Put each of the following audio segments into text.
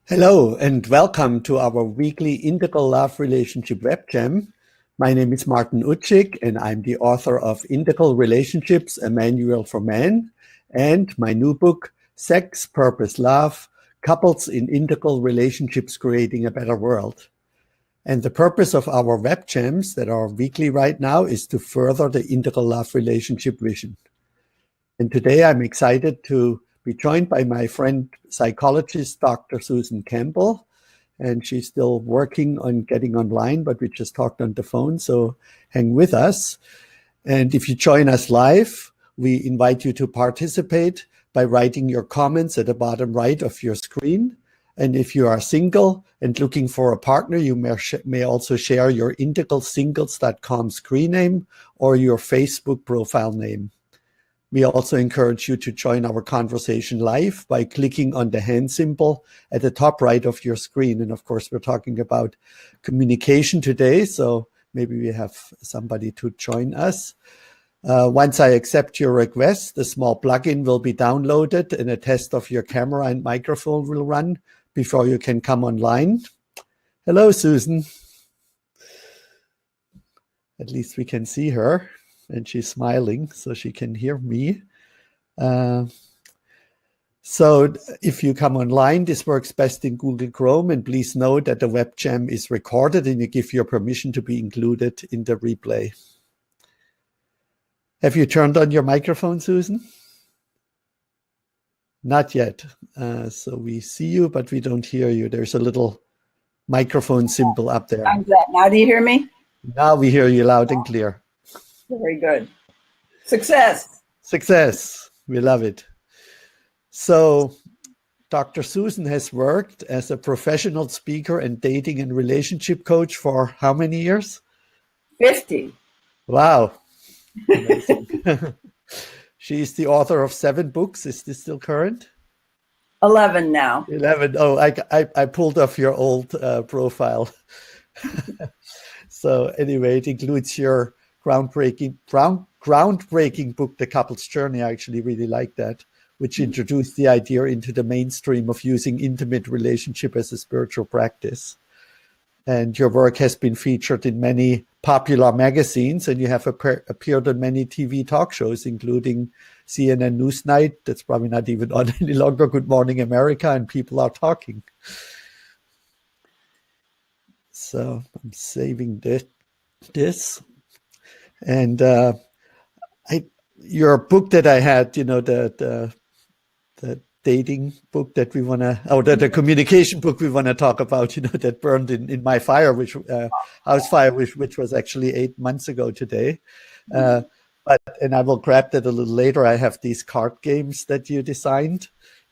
Hello and welcome to our weekly Integral Love Relationship Web Jam. My name is Martin Utschig and I'm the author of Integral Relationships, a Manual for Men, and my new book, Sex, Purpose, Love, Couples in Integral Relationships Creating a Better World. And the purpose of our web jams that are weekly right now is to further the integral love relationship vision. And today I'm excited to be joined by my friend, psychologist, Dr. Susan Campbell. And she's still working on getting online, but we just talked on the phone, so hang with us. And if you join us live, we invite you to participate by writing your comments at the bottom right of your screen. And if you are single and looking for a partner, you may also share your integralsingles.com screen name or your Facebook profile name. We also encourage you to join our conversation live by clicking on the hand symbol at the top right of your screen. And of course, we're talking about communication today, so maybe we have somebody to join us. Once I accept your request, a small plugin will be downloaded and a test of your camera and microphone will run before you can come online. Hello, Susan. At least we can see her. And she's smiling, so she can hear me. So if you come online, this works best in Google Chrome. And please note that the web jam is recorded and you give your permission to be included in the replay. Have you turned on your microphone, Susan? Not yet. So we see you, but we don't hear you. There's a little microphone symbol up there. I'm glad. Now do you hear me? Now we hear you loud and clear. Very good. Success. Success. We love it. So Dr. Susan has worked as a professional speaker and dating and relationship coach for how many years? 50. Wow. She's the author of 7 books. Is this still current? 11 now. 11. Oh, I pulled off your old profile. So anyway, it includes your groundbreaking book, The Couple's Journey. I actually really like that, which introduced the idea into the mainstream of using intimate relationship as a spiritual practice. And your work has been featured in many popular magazines, and you have appeared on many TV talk shows, including CNN Newsnight, that's probably not even on any longer, Good Morning America, and People Are Talking. So I'm saving this. And your book that I had, the dating book that we want to, or the communication book we want to talk about, that burned in my fire, house fire, which was actually 8 months ago today. And I will grab that a little later. I have these card games that you designed,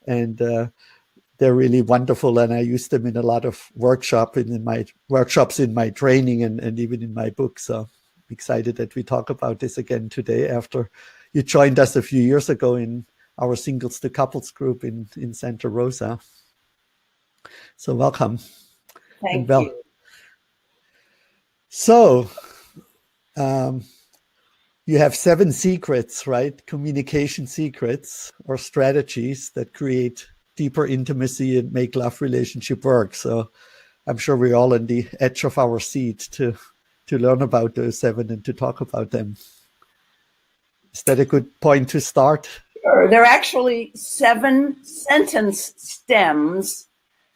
and they're really wonderful. And I use them in a lot of workshops in my training and even in my book. So excited that we talk about this again today after you joined us a few years ago in our Singles to Couples group in Santa Rosa. So welcome. Thank you. So you have 7 secrets, right? Communication secrets or strategies that create deeper intimacy and make love relationship work. So I'm sure we're all on the edge of our seat to learn about those 7 and to talk about them. Is that a good point to start? Sure. There are actually 7 sentence stems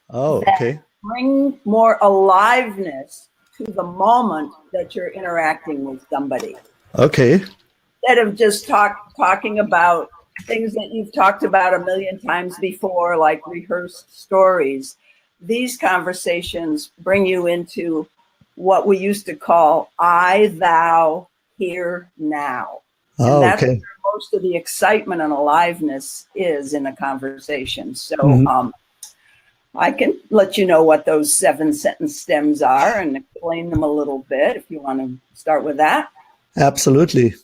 that bring more aliveness to the moment that you're interacting with somebody. Okay. Instead of just talking about things that you've talked about a million times before, like rehearsed stories, these conversations bring you into what we used to call I, thou, here, now. And that's where most of the excitement and aliveness is in a conversation. So I can let you know what those 7 sentence stems are and explain them a little bit if you want to start with that. Absolutely.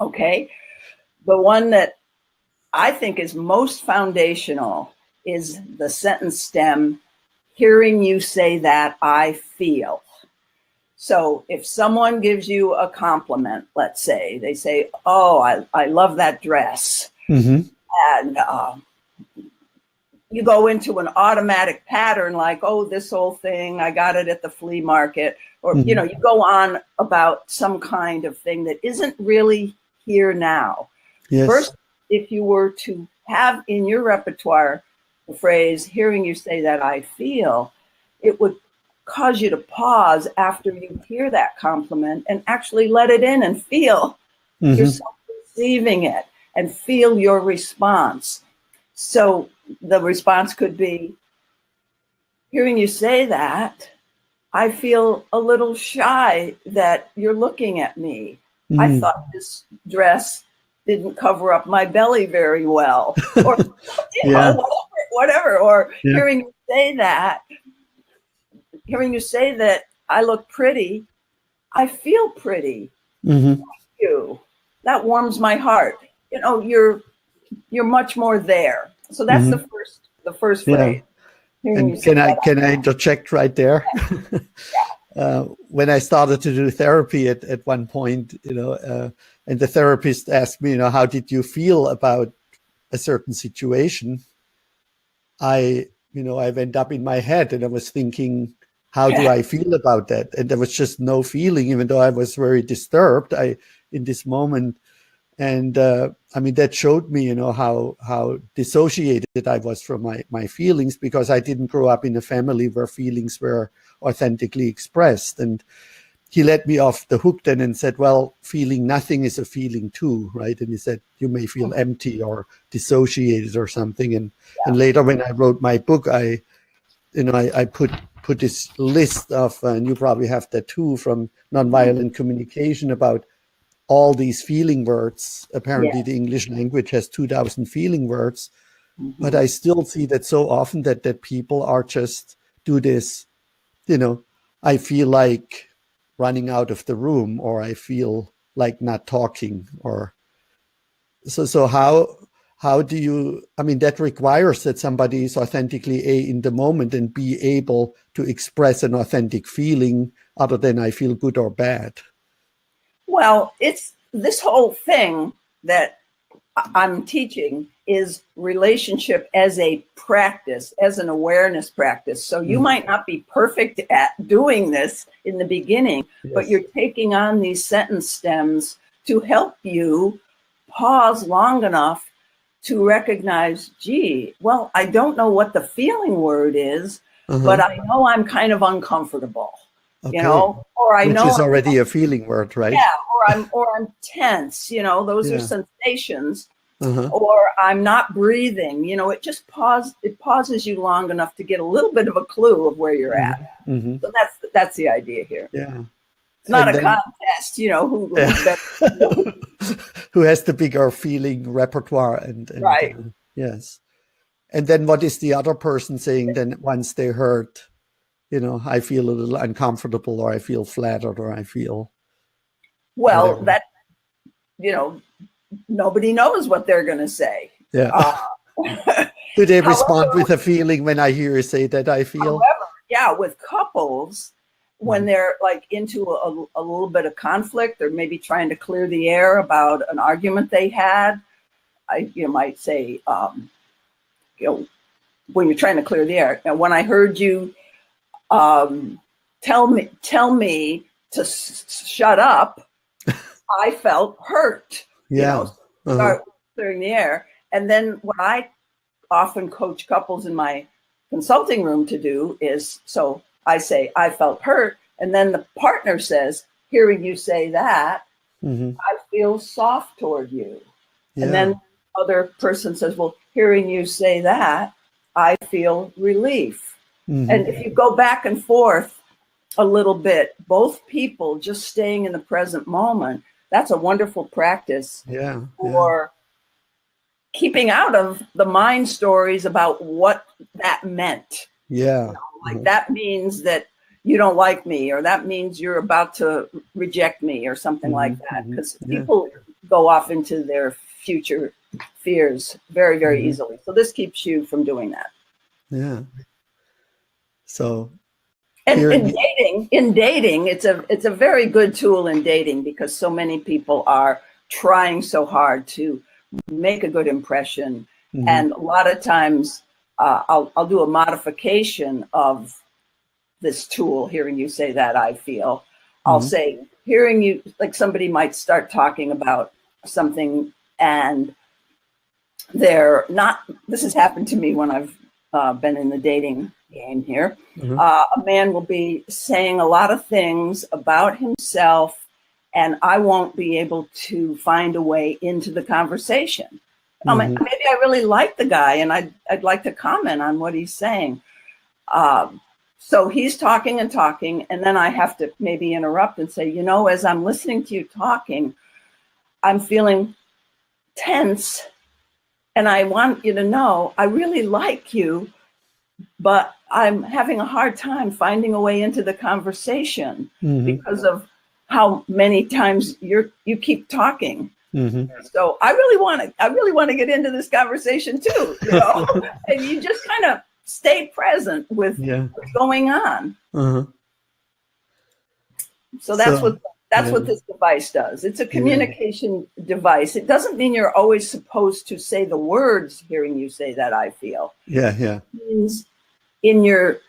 Okay. The one that I think is most foundational is the sentence stem, hearing you say that I feel. So if someone gives you a compliment, let's say, they say, oh, I love that dress. And you go into an automatic pattern like, oh, this old thing, I got it at the flea market. Or, you know, you go on about some kind of thing that isn't really here now. Yes. First, if you were to have in your repertoire the phrase, hearing you say that I feel, it would cause you to pause after you hear that compliment and actually let it in and feel yourself receiving it and feel your response. So the response could be, hearing you say that, I feel a little shy that you're looking at me. I thought this dress didn't cover up my belly very well. Or, you know, whatever. Or hearing you say that, I look pretty, I feel pretty. Thank you. That warms my heart. You know, you're much more there. So that's the first phrase. And can I interject right there? When I started to do therapy at one point, you know, and the therapist asked me, you know, how did you feel about a certain situation? I went up in my head and I was thinking, how do I feel about that? And there was just no feeling, even though I was very disturbed in this moment. And I mean, that showed me, you know, how dissociated I was from my feelings, because I didn't grow up in a family where feelings were authentically expressed. And he let me off the hook then and said, well, feeling nothing is a feeling too, right? And he said, you may feel empty or dissociated or something. And later when I wrote my book, I put this list of, and you probably have that too, from nonviolent communication, about all these feeling words. Apparently the English language has 2,000 feeling words, but I still see that so often that people are just do this, you know, I feel like running out of the room, or I feel like not talking, or so how do you, I mean, that requires that somebody is authentically in the moment and be able to express an authentic feeling other than I feel good or bad. Well, it's this whole thing that I'm teaching is relationship as a practice, as an awareness practice. So you might not be perfect at doing this in the beginning, but you're taking on these sentence stems to help you pause long enough to recognize, gee, well, I don't know what the feeling word is, but I know I'm kind of uncomfortable. Okay. You know, or I know which is already a feeling word, right? Yeah, or I'm tense. You know, those are sensations. Or I'm not breathing. You know, it pauses you long enough to get a little bit of a clue of where you're at. So that's the idea here. Yeah, it's not a contest. You know, who's better. Who has the bigger feeling repertoire and right. Yes. And then what is the other person saying then once they heard, you know, I feel a little uncomfortable, or I feel flattered, or I feel whatever. That, you know, nobody knows what they're going to say. Yeah. Do they respond with a feeling when I hear you say that I feel? However, with couples, when they're like into a little bit of conflict, or maybe trying to clear the air about an argument they had, you might say, you know, when you're trying to clear the air. And when I heard you tell me to shut up, I felt hurt. You know, start clearing the air. And then what I often coach couples in my consulting room to do is, so I say, I felt hurt. And then the partner says, hearing you say that, I feel soft toward you. And then the other person says, well, hearing you say that, I feel relief. And if you go back and forth a little bit, both people just staying in the present moment, that's a wonderful practice for keeping out of the mind stories about what that meant. Yeah. You know, like that means that you don't like me, or that means you're about to reject me, or something like that. Because people go off into their future fears very, very easily. So this keeps you from doing that. Yeah. So, and in dating, it's a very good tool in dating, because so many people are trying so hard to make a good impression, and a lot of times I'll do a modification of this tool, hearing you say that I feel. I'll say, hearing you, like somebody might start talking about something and they're not, this has happened to me when I've been in the dating game here. A man will be saying a lot of things about himself, and I won't be able to find a way into the conversation. Maybe I really like the guy and I'd like to comment on what he's saying. So he's talking and talking, and then I have to maybe interrupt and say, you know, as I'm listening to you talking, I'm feeling tense, and I want you to know I really like you, but I'm having a hard time finding a way into the conversation because of how many times you keep talking. So I really want to get into this conversation too, you know. And you just kind of stay present with what's going on. So that's what this device does. It's a communication device. It doesn't mean you're always supposed to say the words, hearing you say that I feel. It means in your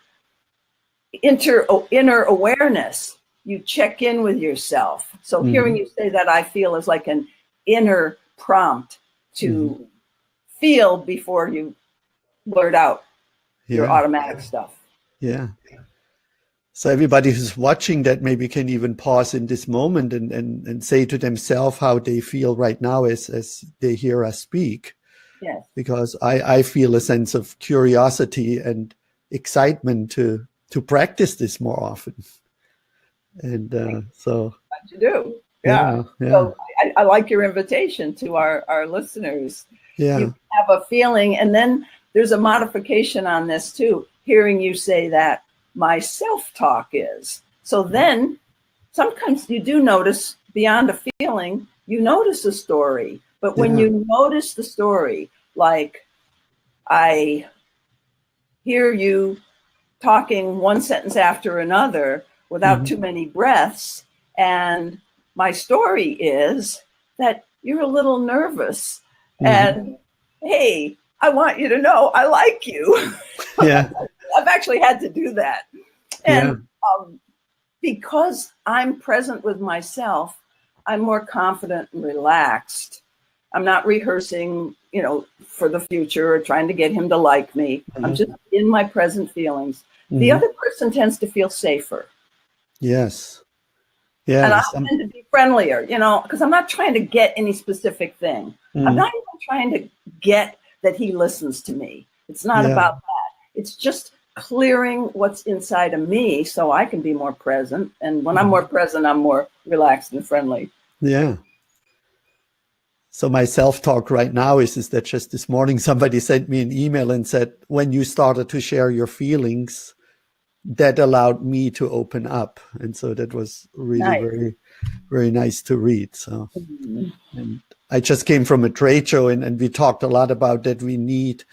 inner awareness, you check in with yourself. So hearing you say that I feel is like an inner prompt to feel before you blurt out your automatic stuff. So everybody who's watching that maybe can even pause in this moment and say to themselves how they feel right now as they hear us speak. Yes. Because I feel a sense of curiosity and excitement to practice this more often. And so what you do. So I like your invitation to our listeners. You have a feeling, and then there's a modification on this too. Hearing you say that my self-talk is. So then sometimes you do notice beyond a feeling, you notice a story. But when you notice the story, like I hear you talking one sentence after another without too many breaths, and my story is that you're a little nervous, and hey, I want you to know I like you. I've actually had to do that. And because I'm present with myself, I'm more confident and relaxed. I'm not rehearsing, you know, for the future or trying to get him to like me. I'm just in my present feelings. The other person tends to feel safer. And I tend to be friendlier, you know, because I'm not trying to get any specific thing. I'm not even trying to get that he listens to me. It's not about that. It's just clearing what's inside of me so I can be more present. And when I'm more present, I'm more relaxed and friendly. So my self-talk right now is that just this morning somebody sent me an email and said, when you started to share your feelings, that allowed me to open up. And so that was really very, very nice to read. So and I just came from a trade show, and we talked a lot about that we need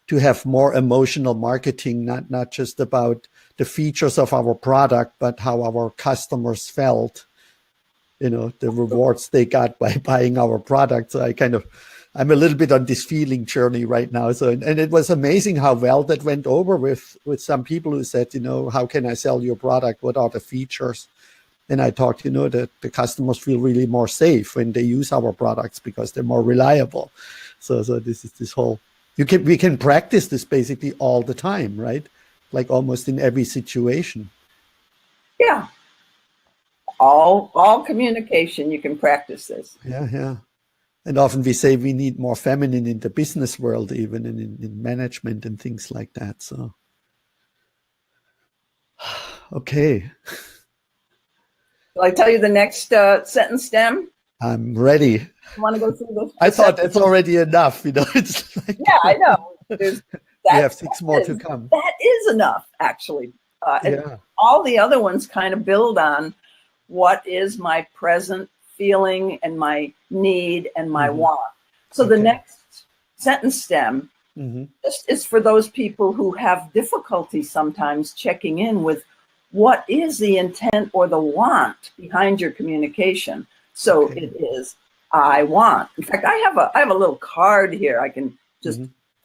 to have more emotional marketing, not just about the features of our product, but how our customers felt, you know, the rewards they got by buying our product. So I'm a little bit on this feeling journey right now. So, and it was amazing how well that went over with some people who said, you know, how can I sell your product? What are the features? And I talked, you know, that the customers feel really more safe when they use our products because they're more reliable. So this is this whole, we can practice this basically all the time, right? Like almost in every situation. Yeah. All communication, you can practice this. And often we say we need more feminine in the business world, even in management and things like that. So, okay. Will I tell you the next sentence stem? I'm ready. You want to go through this? I thought that's already enough. You know, it's like, I know. We have 6 more to come. That is enough, actually. And all the other ones kind of build on what is my present feeling and my need and my want. So the next sentence stem just is for those people who have difficulty sometimes checking in with what is the intent or the want behind your communication. So it is, I want. In fact, I have a little card here I can just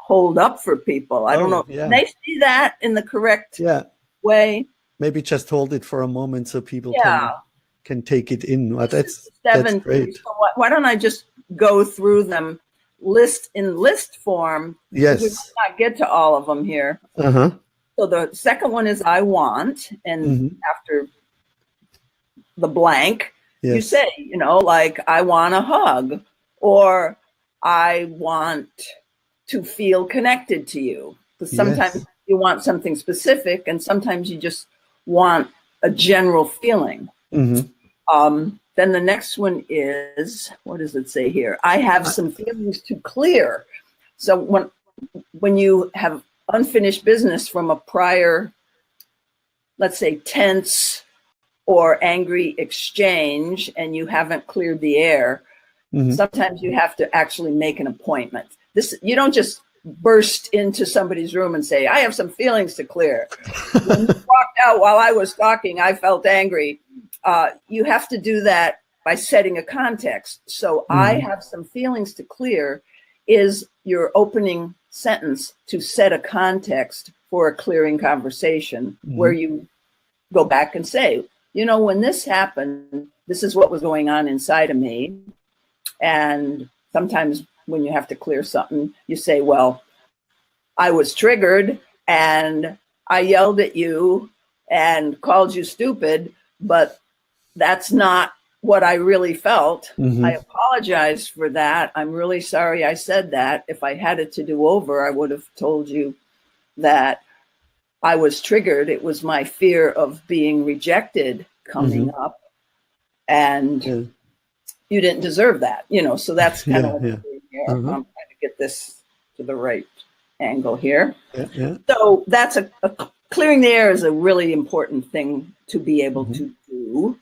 hold up for people. I don't know. Yeah. Can they see that in the correct Yeah. way? Maybe just hold it for a moment so people Yeah. can take it in. Well, This is that's 7 great. So why don't I just go through them list form? Because we Yes. might not get to all of them here. Uh-huh. So the second one is I want, and after the blank, you Yes. say, like I want a hug, or I want to feel connected to you. Because sometimes Yes. you want something specific, and sometimes you just want a general feling. Then the next one is, what does it say here? I have some feelings to clear. So when you have unfinished business from a prior, let's say, tense or angry exchange, and you haven't cleared the air, sometimes you have to actually make an appointment. You don't just burst into somebody's room and say, I have some feelings to clear. When you walked out while I was talking, I felt angry. You have to do that by setting a context. So I have some feelings to clear is your opening sentence to set a context for a clearing conversation where you go back and say, when this happened, this is what was going on inside of me. And sometimes when you have to clear something, you say, well, I was triggered and I yelled at you and called you stupid, but that's not what I really felt. I apologize for that. I'm really sorry I said that. If I had it to do over, I would have told you that I was triggered. It was my fear of being rejected coming up, and you didn't deserve that, so that's kind of what I'm doing here. I'm trying to get this to the right angle here. So that's a clearing the air is a really important thing to be able to do.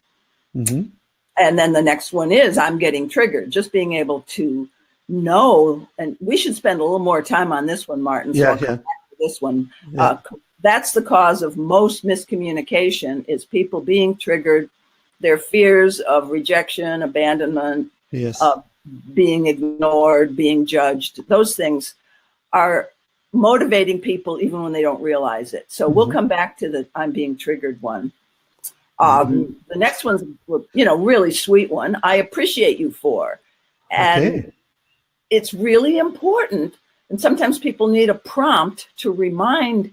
And then the next one is I'm getting triggered, just being able to know, and we should spend a little more time on this one, Martin. So I'll come back to this one. That's the cause of most miscommunication is people being triggered, their fears of rejection, abandonment, being ignored, being judged. Those things are motivating people even when they don't realize it. So we'll come back to the I'm being triggered one. The next one's, really sweet one. I appreciate you for. And it's really important. And sometimes people need a prompt to remind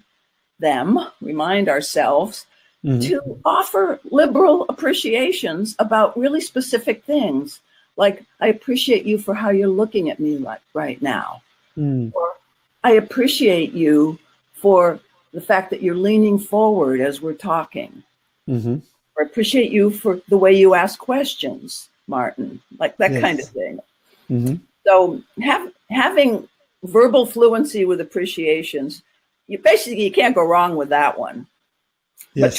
ourselves to offer liberal appreciations about really specific things. Like, I appreciate you for how you're looking at me right now. Or I appreciate you for the fact that you're leaning forward as we're talking. Or I appreciate you for the way you ask questions, Martin, like that kind of thing. So having verbal fluency with appreciations, you can't go wrong with that one. But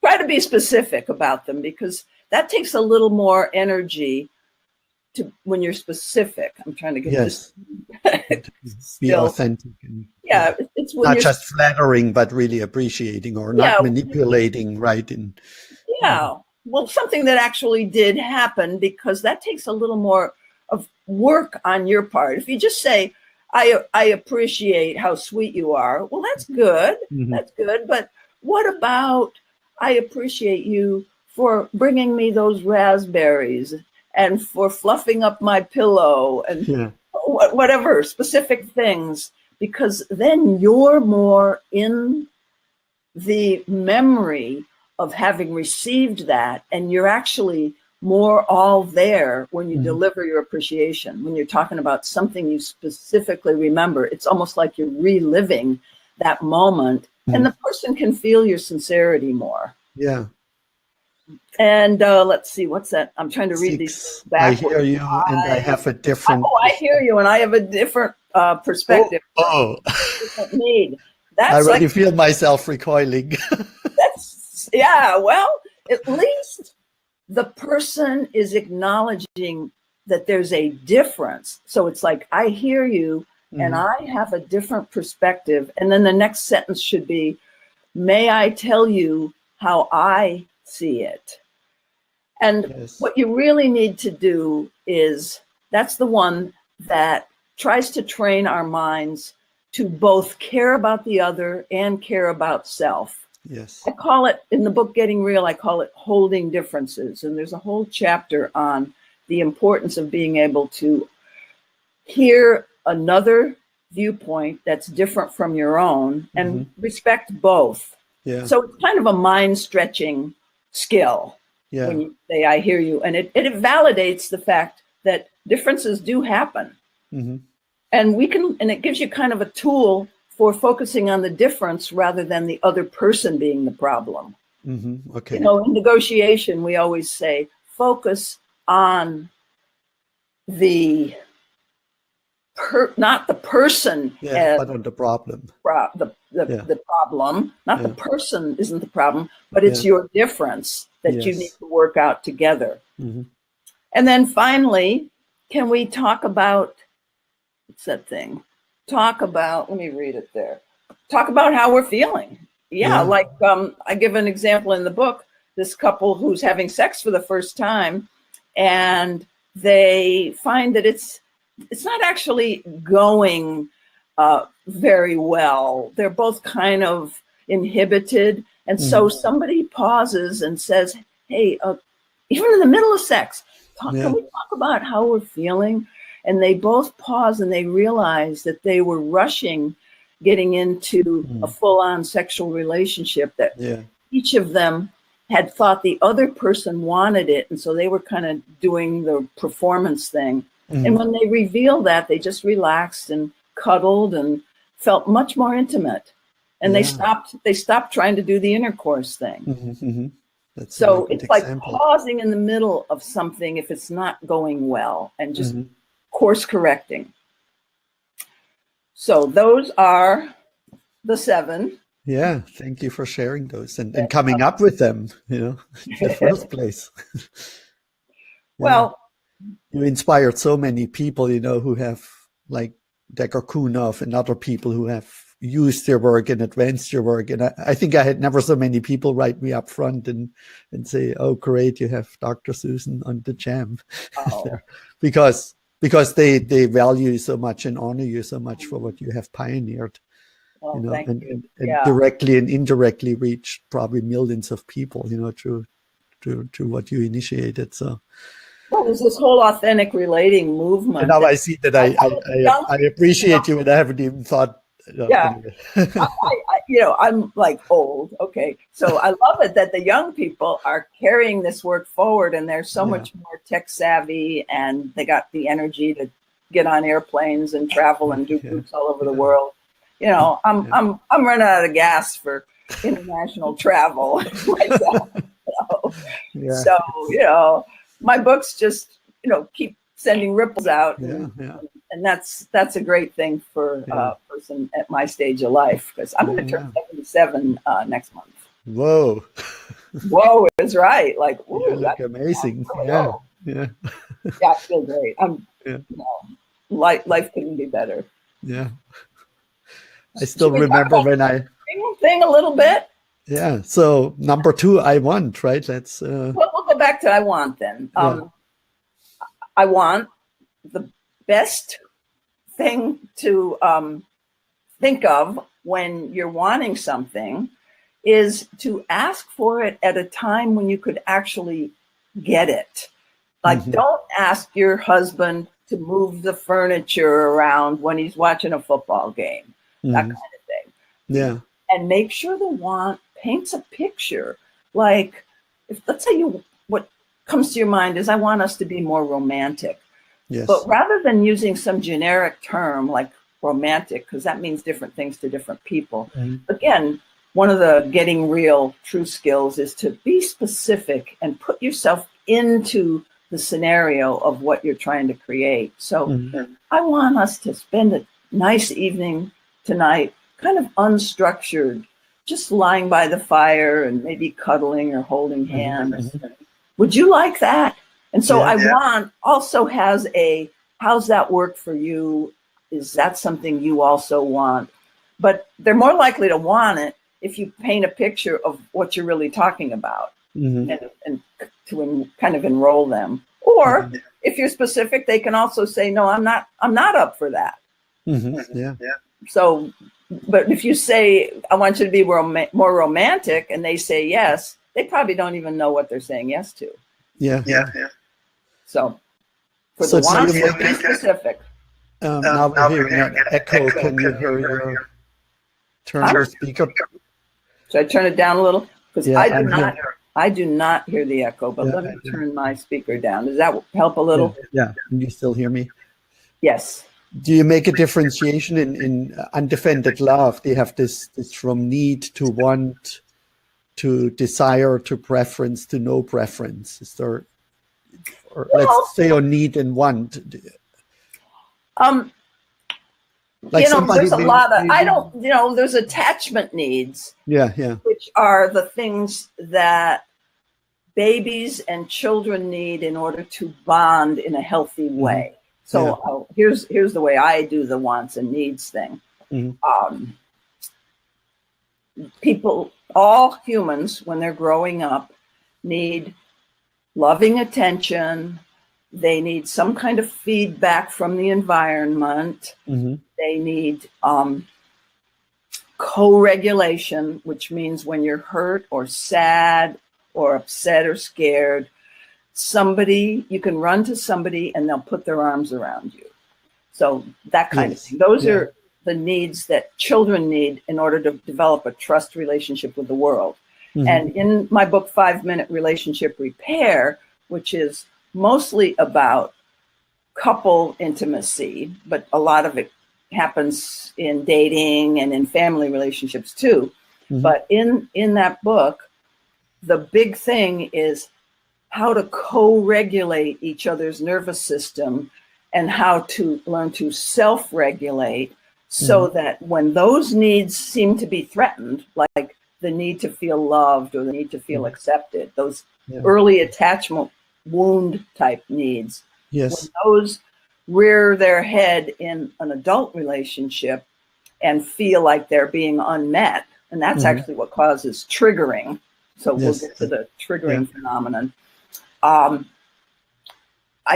try to be specific about them, because that takes a little more energy when you're specific. I'm trying to get this. Be authentic. And, it's when not just flattering, but really appreciating, or not manipulating, right? Well, something that actually did happen, because that takes a little more of work on your part. If you just say, I appreciate how sweet you are. Well, that's good. That's good. But what about, I appreciate you for bringing me those raspberries and for fluffing up my pillow and whatever specific things, because then you're more in the memory of having received that, and you're actually more all there when you deliver your appreciation. When you're talking about something you specifically remember, it's almost like you're reliving that moment, and the person can feel your sincerity more. And let's see, what's that? I'm trying to read these backwards. I hear you, and I have a different. I hear you, and I have a different perspective. Different need. I already feel myself recoiling. Well, at least the person is acknowledging that there's a difference. So it's like, I hear you, and I have a different perspective. And then the next sentence should be, may I tell you how I see it? And what you really need to do is, that's the one that tries to train our minds to both care about the other and care about self. Yes. I call it, in the book Getting Real, I call it holding differences. And there's a whole chapter on the importance of being able to hear another viewpoint that's different from your own and respect both. Yeah. So it's kind of a mind stretching skill when you say, I hear you. And it validates the fact that differences do happen. And it gives you kind of a tool for focusing on the difference rather than the other person being the problem. Okay. You know, in negotiation, we always say, focus on the not the person, but on the problem. The problem, not the person isn't the problem, but it's your difference that you need to work out together. And then finally, can we talk about, what's that thing? Let me read it there. Talk about how we're feeling. Like I give an example in the book, this couple who's having sex for the first time, and they find that it's not actually going very well. They're both kind of inhibited. And so somebody pauses and says, hey, even in the middle of sex, can we talk about how we're feeling? And they both pause and they realize that they were rushing getting into a full-on sexual relationship, that each of them had thought the other person wanted it. And so they were kind of doing the performance thing. And when they revealed that, they just relaxed and cuddled and felt much more intimate. And they stopped trying to do the intercourse thing. So it's like pausing in the middle of something if it's not going well and just course correcting. So those are the 7. Yeah, thank you for sharing those and coming up with them, in the first place. Well, you inspired so many people, who have, like Decker Kunov and other people who have used your work and advanced your work. And I think I had never so many people write me up front and say, oh, great, you have Dr. Susan on the jam. because they value you so much and honor you so much for what you have pioneered. And directly and indirectly reach probably millions of people, through what you initiated. So, well, there's this whole authentic relating movement. And now I see that I appreciate you, and I haven't even thought. Anyway. I'm like old. Okay, so I love it that the young people are carrying this work forward, and they're so much more tech savvy, and they got the energy to get on airplanes and travel and do groups all over the world. I'm running out of gas for international travel myself. So my books just keep sending ripples out, and that's a great thing for a person at my stage of life, because I'm going to turn 77 next month. Whoa! Whoa is right. Like, ooh, you look amazing. Yeah. I feel great. Life couldn't be better. Yeah. I still remember when thing a little bit. Yeah. So number 2, I want, right? Let's. Well, we'll go back to I want then. I want, the best thing to think of when you're wanting something is to ask for it at a time when you could actually get it. Like, don't ask your husband to move the furniture around when he's watching a football game, that kind of thing. Yeah. And make sure the want paints a picture. Like, let's say what comes to your mind is, I want us to be more romantic. Yes. But rather than using some generic term like romantic, because that means different things to different people. Again, one of the getting real true skills is to be specific and put yourself into the scenario of what you're trying to create. So I want us to spend a nice evening tonight, kind of unstructured, just lying by the fire and maybe cuddling or holding hands. Would you like that? And so I want also has a, how's that work for you? Is that something you also want? But they're more likely to want it if you paint a picture of what you're really talking about and to kind of enroll them. Or if you're specific, they can also say, no, I'm not up for that. but if you say, I want you to be more romantic, and they say yes, they probably don't even know what they're saying yes to. Yeah. So for the wants, do you be specific. now we're hearing an echo. Can you hear your turn your speaker? Should I turn it down a little? Because Yeah, I do not hear the echo, but let me turn my speaker down. Does that help a little? Yeah. Can you still hear me? Yes. Do you make a differentiation in undefended love? They have this from need to want, to desire, to preference, to no preference. Is there, or let's say on need and want. Like there's a lot of, there's attachment needs. Yeah. Which are the things that babies and children need in order to bond in a healthy way. So here's the way I do the wants and needs thing. People, all humans, when they're growing up, need loving attention. They need some kind of feedback from the environment. They need co-regulation, which means when you're hurt or sad or upset or scared, you can run to somebody and they'll put their arms around you. So that kind of thing. Those are the needs that children need in order to develop a trust relationship with the world. And in my book, 5-Minute Relationship Repair, which is mostly about couple intimacy, but a lot of it happens in dating and in family relationships too. But in that book, the big thing is how to co-regulate each other's nervous system and how to learn to self-regulate so that when those needs seem to be threatened, like the need to feel loved or the need to feel accepted, those early attachment wound type needs, when those rear their head in an adult relationship and feel like they're being unmet, and that's actually what causes triggering. So we'll get to the triggering phenomenon. I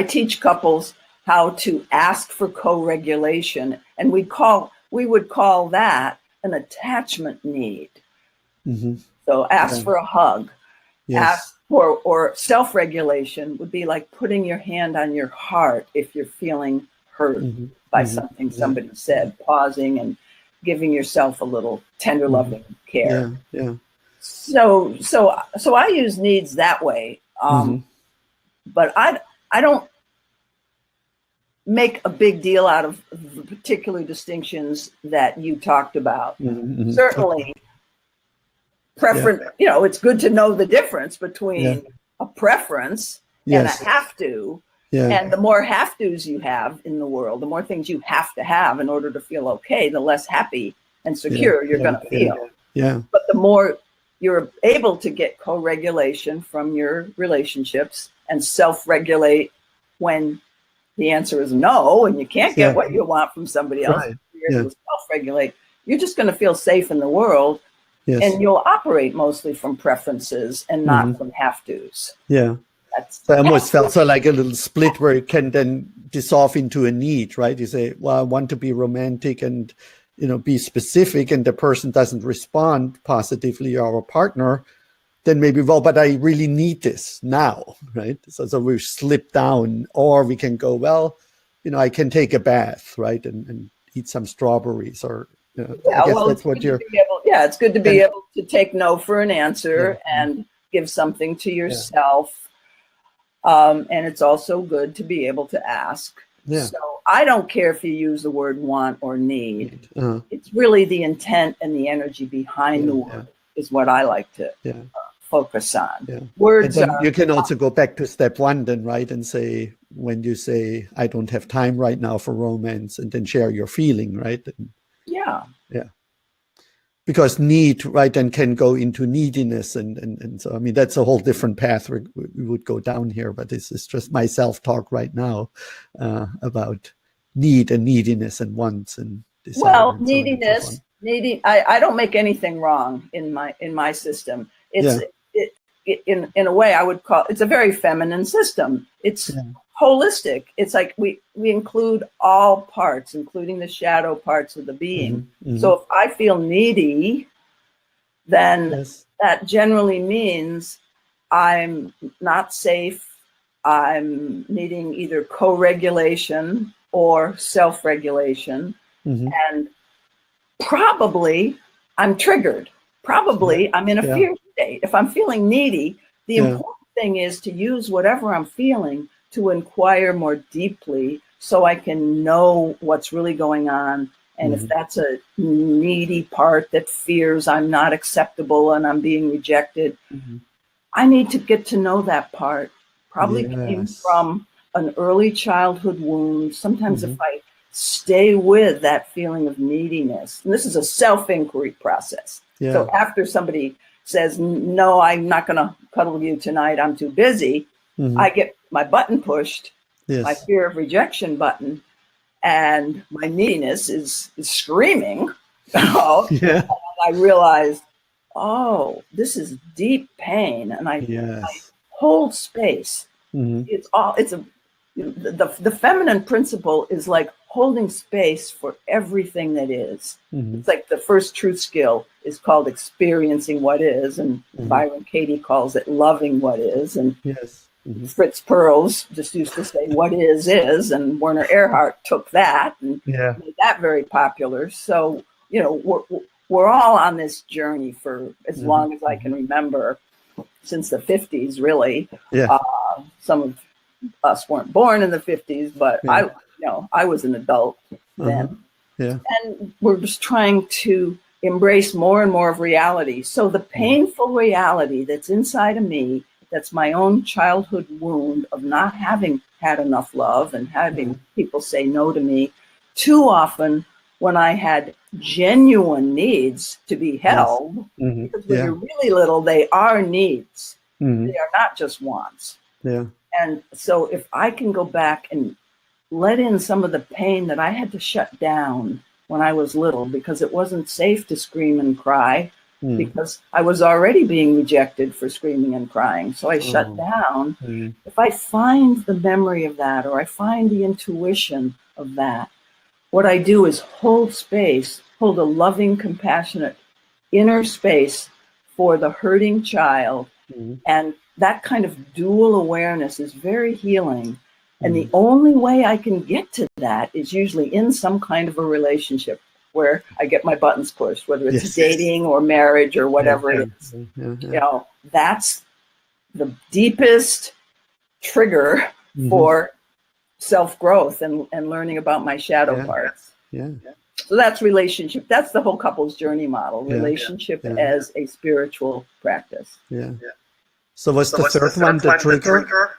teach couples how to ask for co-regulation, and we would call that an attachment need. So ask for a hug. Ask for, or self-regulation would be like putting your hand on your heart if you're feeling hurt by something somebody said, pausing and giving yourself a little tender loving care. So I use needs that way. But I don't make a big deal out of the particular distinctions that you talked about. Certainly, preference, it's good to know the difference between a preference and a have to. And the more have tos you have in the world, the more things you have to have in order to feel okay, the less happy and secure you're going to feel. But the more you're able to get co-regulation from your relationships and self-regulate when the answer is no and you can't get what you want from somebody else, you're able to self-regulate, you're just going to feel safe in the world. And you'll operate mostly from preferences and not from have-tos. So I almost felt like a little split where it can then dissolve into a need, right? You say, well, I want to be romantic and, be specific, and the person doesn't respond positively, or a partner, then maybe, but I really need this now, right? So we slip down, or we can go, I can take a bath, right? And eat some strawberries, or, I guess that's what you're... it's good to be able to take no for an answer and give something to yourself. And it's also good to be able to ask. So I don't care if you use the word want or need. It's really the intent and the energy behind the word is what I like to focus on. Words and then you can also go back to step one then, right? And say, when you say, I don't have time right now for romance, and then share your feeling, right? And, because need, right, then can go into neediness. And so, I mean, that's a whole different path we would go down here, but this is just my self-talk right now about need and neediness and wants and desire. Well, neediness, I don't make anything wrong in my system. It's in a way I would call it's a very feminine system. It's holistic. It's like we include all parts, including the shadow parts of the being. So if I feel needy, then Yes. that generally means I'm not safe. I'm needing either co-regulation or self-regulation. And probably I'm triggered. Probably I'm in a fear state. If I'm feeling needy, the important thing is to use whatever I'm feeling to inquire more deeply so I can know what's really going on. And if that's a needy part that fears I'm not acceptable and I'm being rejected, I need to get to know that part. Probably came from an early childhood wound. Sometimes if I stay with that feeling of neediness, and this is a self-inquiry process. So after somebody says, no, I'm not going to cuddle with you tonight, I'm too busy, I get my button pushed, my fear of rejection button, and my neediness is screaming out. And I realized, oh, this is deep pain, and I hold space. The feminine principle is like holding space for everything that is. It's like the first truth skill is called experiencing what is, and Byron Katie calls it loving what is, and Fritz Perls just used to say what is, and Werner Erhard took that and made that very popular. So, you know, we're all on this journey for as long as I can remember, since the 50s, really. Some of us weren't born in the 50s, but I was an adult then. And we're just trying to embrace more and more of reality. So the painful reality that's inside of me, that's my own childhood wound of not having had enough love and having people say no to me too often when I had genuine needs to be held. Because when you're really little, they are needs. They are not just wants. And so if I can go back and let in some of the pain that I had to shut down when I was little, because it wasn't safe to scream and cry, because I was already being rejected for screaming and crying. So I shut down. If I find the memory of that, or I find the intuition of that, what I do is hold space, hold a loving, compassionate inner space for the hurting child. And that kind of dual awareness is very healing. And the only way I can get to that is usually in some kind of a relationship where I get my buttons pushed, whether it's dating or marriage or whatever it is. You know, that's the deepest trigger for self-growth and learning about my shadow parts. So that's relationship. That's the whole couple's journey model, relationship as a spiritual practice. So what's the third one, the trigger?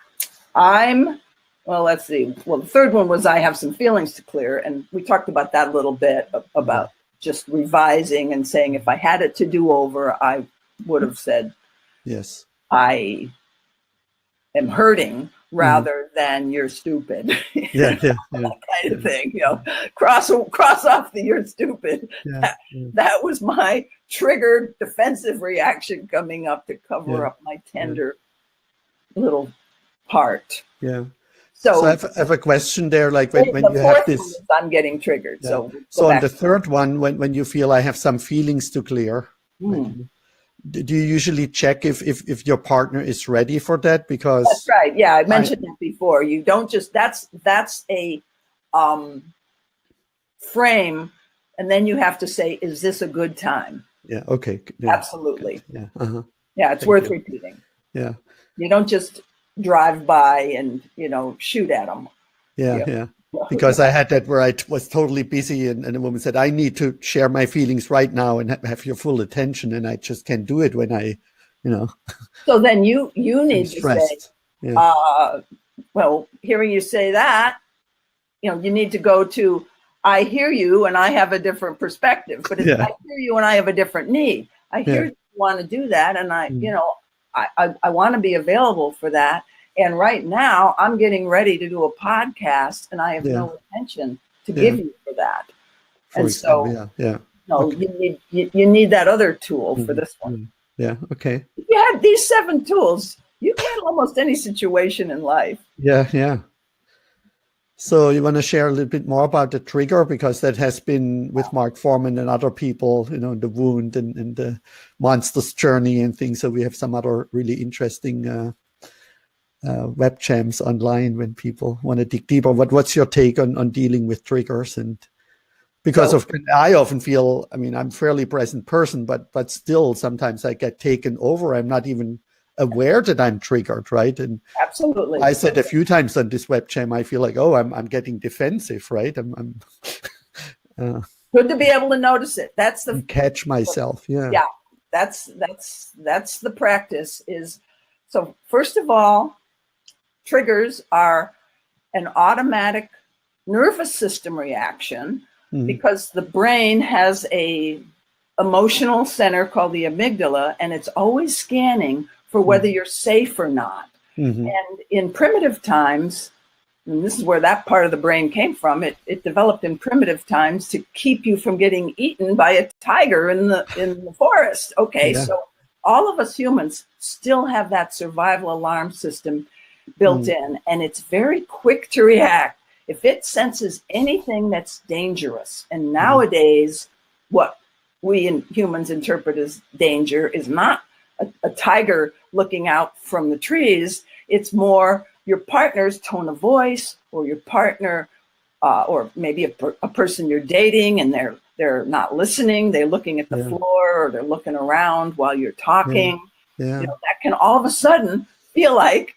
Well, let's see. Well, the third one was I have some feelings to clear. And we talked about that a little bit, about just revising and saying if I had it to do over, I would have said, I am hurting rather than you're stupid. That kind of thing, you know, cross off the you're stupid. That was my triggered defensive reaction coming up to cover up my tender little part. So I have a question there, like when you have this, I'm getting triggered. So on the third one, when you feel I have some feelings to clear, do you usually check if your partner is ready for that? Because that's right. Yeah, I mentioned that before. You don't just that's a frame, and then you have to say, is this a good time? Okay. Absolutely. It's worth repeating. You don't just drive by and, you know, shoot at them. Because I had that where I was totally busy and a woman said, I need to share my feelings right now and have your full attention, and I just can't do it when I, you know. So then you need to say, well, hearing you say that, you know, you need to go to, I hear you and I have a different perspective, but it's, I hear you and I have a different need. I hear you want to do that, and I, you know, I want to be available for that. And right now I'm getting ready to do a podcast and I have no intention to give you for that. You need that other tool for this one. Okay. If you had these 7 tools, you can handle almost any situation in life. So you want to share a little bit more about the trigger, because that has been with Mark Foreman and other people, the wound and the monster's journey and things. So we have some other really interesting webcams online when people want to dig deeper. What's your take on dealing with triggers? And because I often feel, I'm a fairly present person, but still sometimes I get taken over. I'm not even aware that I'm triggered, right? And absolutely, I said a few times on this webcam, I feel like, oh, I'm getting defensive, right? I'm good to be able to notice it. That's the catch myself. Yeah. Yeah, that's the practice. Is so. First of all, triggers are an automatic nervous system reaction because the brain has a emotional center called the amygdala, and it's always scanning for whether you're safe or not. And in primitive times, and this is where that part of the brain came from, it developed in primitive times to keep you from getting eaten by a tiger in the forest. Okay, so all of us humans still have that survival alarm system built in, and it's very quick to react if it senses anything that's dangerous. And nowadays, what we humans interpret as danger is not a tiger looking out from the trees. It's more your partner's tone of voice, or your partner, or maybe a person you're dating, and they're not listening. They're looking at the floor, or they're looking around while you're talking. That can all of a sudden feel like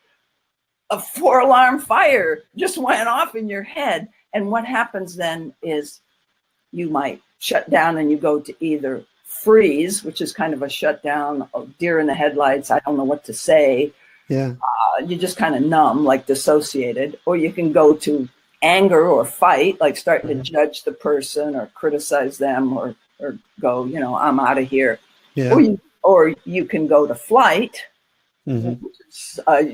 a 4-alarm fire just went off in your head. And what happens then is you might shut down and you go to either freeze, which is kind of a shutdown of deer in the headlights. I don't know what to say. You just kind of numb, like dissociated, or you can go to anger or fight, like starting to judge the person or criticize them, or go, I'm out of here. Or you can go to flight. You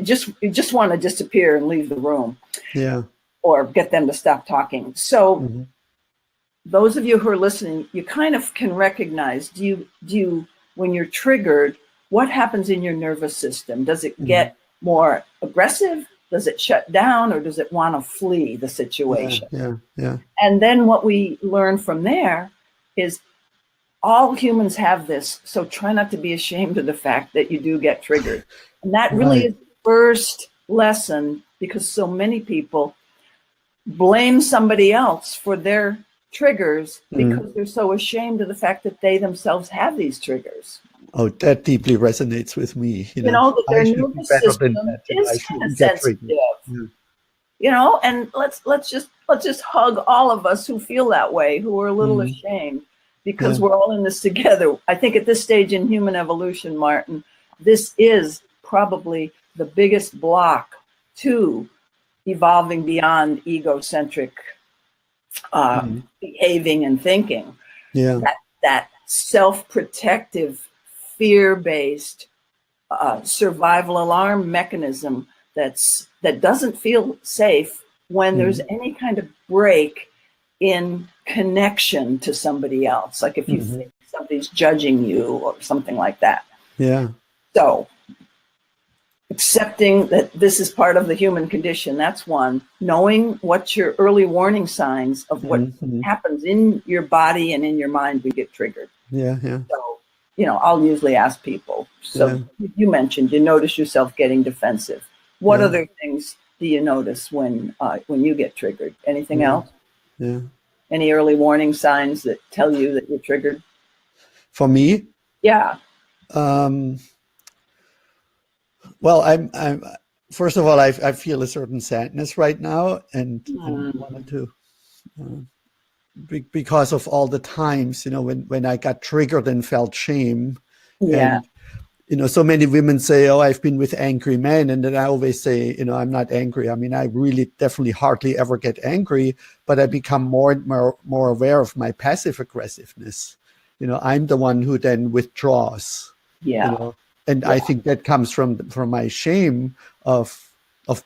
just want to disappear and leave the room. Or get them to stop talking. So those of you who are listening, you kind of can recognize, do you when you're triggered, what happens in your nervous system? Does it get more aggressive? Does it shut down, or does it want to flee the situation? And then what we learn from there is all humans have this. So try not to be ashamed of the fact that you do get triggered. And that really is the first lesson, because so many people blame somebody else for their triggers because they're so ashamed of the fact that they themselves have these triggers. Oh, that deeply resonates with me. That their nervous system is kind of sensitive. And let's just hug all of us who feel that way, who are a little ashamed, because we're all in this together. I think at this stage in human evolution, Martin, this is probably the biggest block to evolving beyond egocentric behaving and thinking. That self-protective, fear-based survival alarm mechanism that doesn't feel safe when there's any kind of break in connection to somebody else. Like if you think somebody's judging you or something like that. So accepting that this is part of the human condition, that's one. Knowing what's your early warning signs of what happens in your body and in your mind when you get triggered. So, I'll usually ask people. So you mentioned you notice yourself getting defensive. What other things do you notice when you get triggered? Anything else? Any early warning signs that tell you that you're triggered? For me? Well, I'm first of all, I feel a certain sadness right now, and I wanted to, because of all the times, when I got triggered and felt shame. And, so many women say, oh, I've been with angry men. And then I always say, I'm not angry. I mean, I really definitely hardly ever get angry, but I become more and more aware of my passive aggressiveness. I'm the one who then withdraws. And I think that comes from my shame of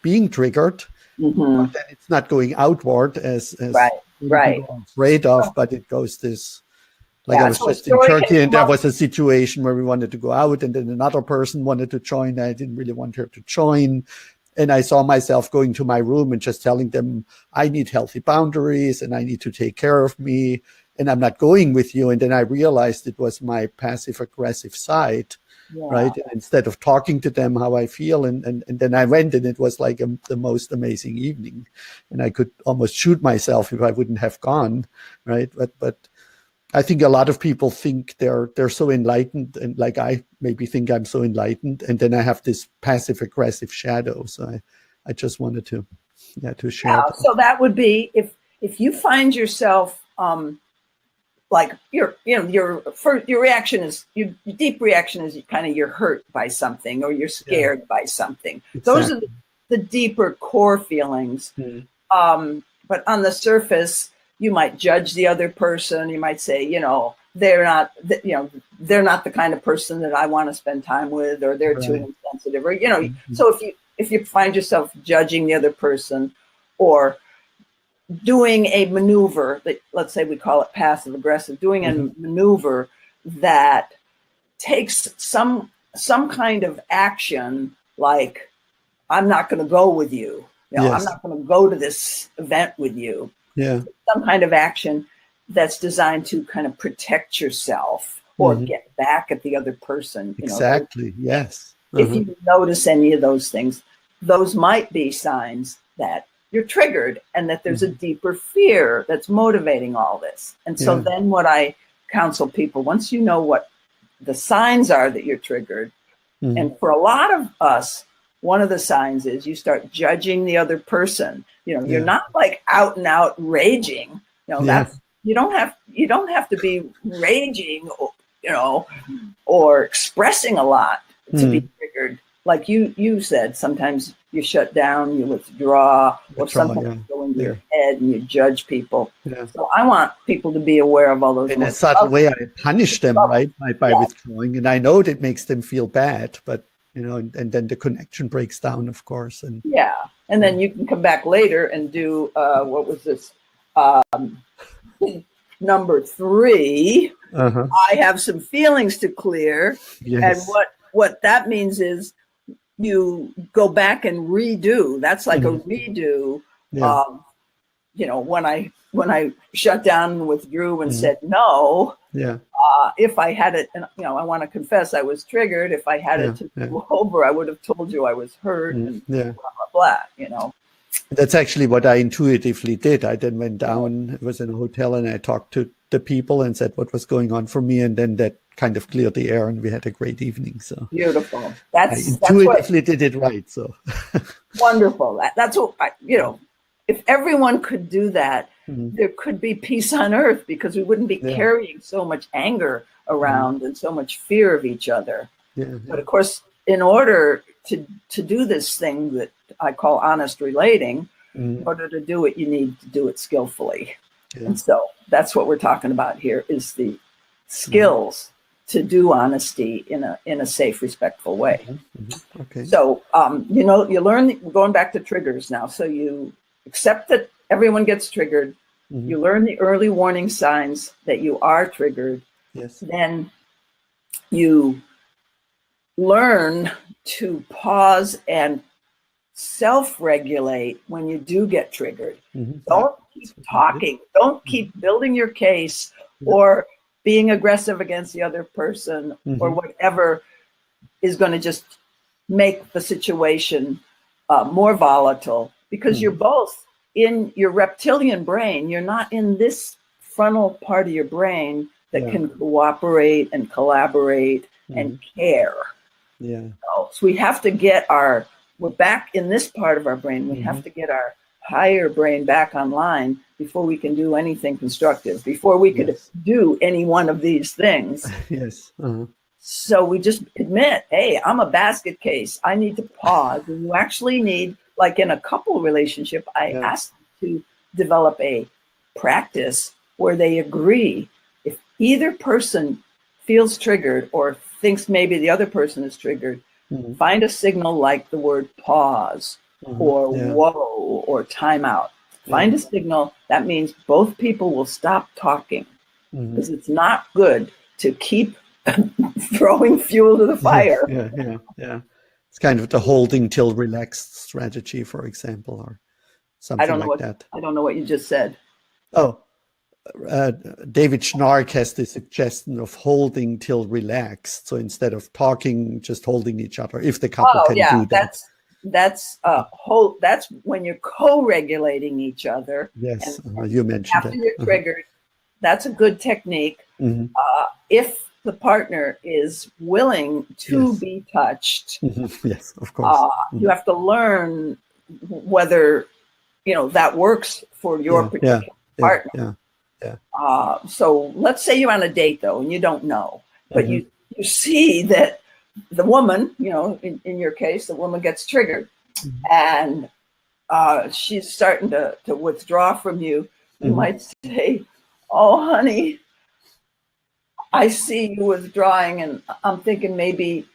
being triggered. But then it's not going outward as people are afraid of, but it goes this. Like I was just in Turkey, and there was a situation where we wanted to go out, and then another person wanted to join. I didn't really want her to join. And I saw myself going to my room and just telling them, I need healthy boundaries and I need to take care of me. And I'm not going with you. And then I realized it was my passive aggressive side, right? And instead of talking to them how I feel. And then I went, and it was like the most amazing evening. And I could almost shoot myself if I wouldn't have gone, right? But I think a lot of people think they're so enlightened, and like I maybe think I'm so enlightened, and then I have this passive aggressive shadow. So I just wanted to share that. So that would be if you find yourself like your reaction is your deep reaction is kind of you're hurt by something or you're scared by something. Exactly. Those are the deeper core feelings. But on the surface, you might judge the other person. You might say, they're not the kind of person that I want to spend time with, or they're too insensitive, or So if you find yourself judging the other person, or doing a maneuver that, let's say we call it passive aggressive, doing a maneuver that takes some kind of action, like I'm not going to go with you. I'm not going to go to this event with you. Yeah. Some kind of action that's designed to kind of protect yourself or get back at the other person. Exactly. Yes. If you notice any of those things, those might be signs that you're triggered and that there's a deeper fear that's motivating all this. And so then what I counsel people, once you know what the signs are that you're triggered, and for a lot of us, one of the signs is you start judging the other person. You're not like out and out raging. That's you don't have to be raging, or expressing a lot to be triggered. Like you said, sometimes you shut down, you withdraw, or sometimes you go into your head and you judge people. Yeah. So I want people to be aware of all those. In a subtle way, I punish them, right, by withdrawing, and I know that makes them feel bad, but and then the connection breaks down, of course. And then you can come back later and do what was this? Number 3. I have some feelings to clear, and what that means is you go back and redo. That's like a redo. When I shut down and withdrew and said no. If I had it, and I want to confess, I was triggered. If I had it to go over, I would have told you I was hurt. And blah blah blah. That's actually what I intuitively did. I then went down. I was in a hotel, and I talked to the people and said what was going on for me, and then that kind of cleared the air, and we had a great evening. So beautiful. I intuitively did it right. So wonderful. That's what if everyone could do that, there could be peace on earth, because we wouldn't be carrying so much anger around and so much fear of each other. But of course, in order to do this thing that I call honest relating, in order to do it, you need to do it skillfully. And so that's what we're talking about here, is the skills to do honesty in a safe, respectful way. Okay. So, you learn, going back to triggers now. So you accept that everyone gets triggered. You learn the early warning signs that you are triggered. Then you learn to pause and self-regulate when you do get triggered. Don't keep talking. Don't keep building your case or being aggressive against the other person or whatever is going to just make the situation more volatile, because you're both in your reptilian brain. You're not in this frontal part of your brain that can cooperate and collaborate and care. So we have to get we're back in this part of our brain. We have to get our higher brain back online before we can do anything constructive, before we could do any one of these things. So we just admit, hey, I'm a basket case. I need to pause. And you actually need, like in a couple relationship, I asked to develop a practice where they agree. If either person feels triggered or thinks maybe the other person is triggered, find a signal like the word pause or whoa or timeout. Find a signal that means both people will stop talking, because it's not good to keep throwing fuel to the fire. It's kind of the holding till relaxed strategy, for example, or something like that. I don't know what you just said. Oh, David Schnark has the suggestion of holding till relaxed. So instead of talking, just holding each other, if the couple can do that. That's when you're co-regulating each other. Yes, you mentioned after you're triggered. That's a good technique. If the partner is willing to be touched, yes, of course, you have to learn whether that works for your particular partner. So let's say you're on a date though, and you don't know, but you see that the woman, in your case, the woman gets triggered, and she's starting to withdraw from you. You might say, "Oh, honey, I see you withdrawing, and I'm thinking maybe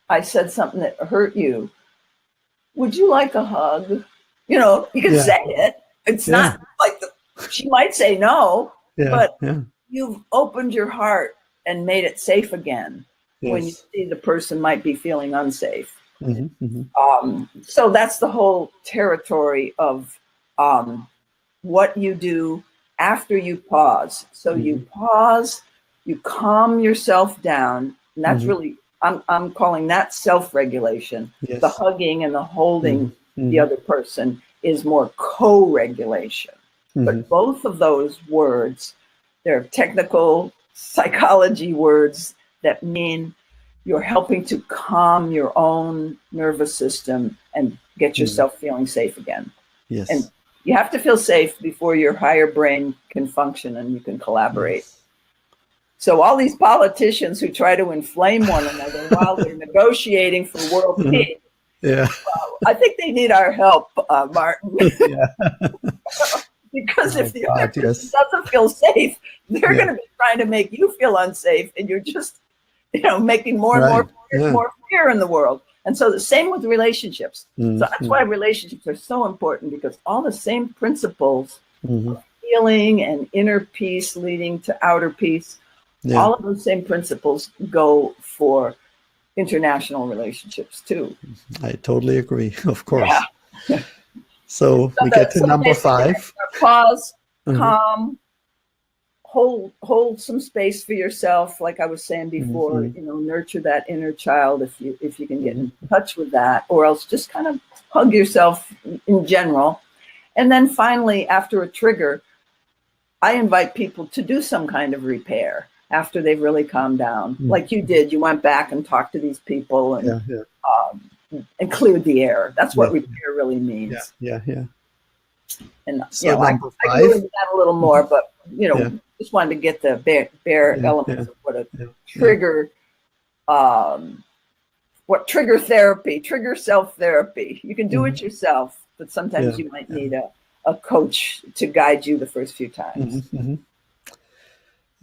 I said something that hurt you. Would you like a hug?" You can say it. It's not like she might say no, but you've opened your heart and made it safe again when you see the person might be feeling unsafe. So that's the whole territory of what you do after you pause. So you pause, you calm yourself down, and that's really, I'm calling that self-regulation. The hugging and the holding the other person is more co-regulation. But both of those words, they're technical psychology words that mean you're helping to calm your own nervous system and get yourself feeling safe again. Yes. And you have to feel safe before your higher brain can function and you can collaborate. So all these politicians who try to inflame one another while they're negotiating for world peace, I think they need our help, Martin. Because if the other person doesn't feel safe, they're going to be trying to make you feel unsafe, and you're just, making more and more fear in the world. And so the same with relationships. So that's why relationships are so important, because all the same principles of healing and inner peace leading to outer peace, all of those same principles go for international relationships too. I totally agree, of course. So we get to number 5. Pause, calm, hold some space for yourself, like I was saying before. Nurture that inner child if you can get in touch with that, or else just kind of hug yourself in general. And then finally, after a trigger, I invite people to do some kind of repair after they've really calmed down, like you did. You went back and talked to these people and cleared the air. That's what repair really means. And so I go into that a little more, but just wanted to get the bare elements of what a trigger, what trigger therapy, trigger self-therapy. You can do it yourself, but sometimes you might need a coach to guide you the first few times.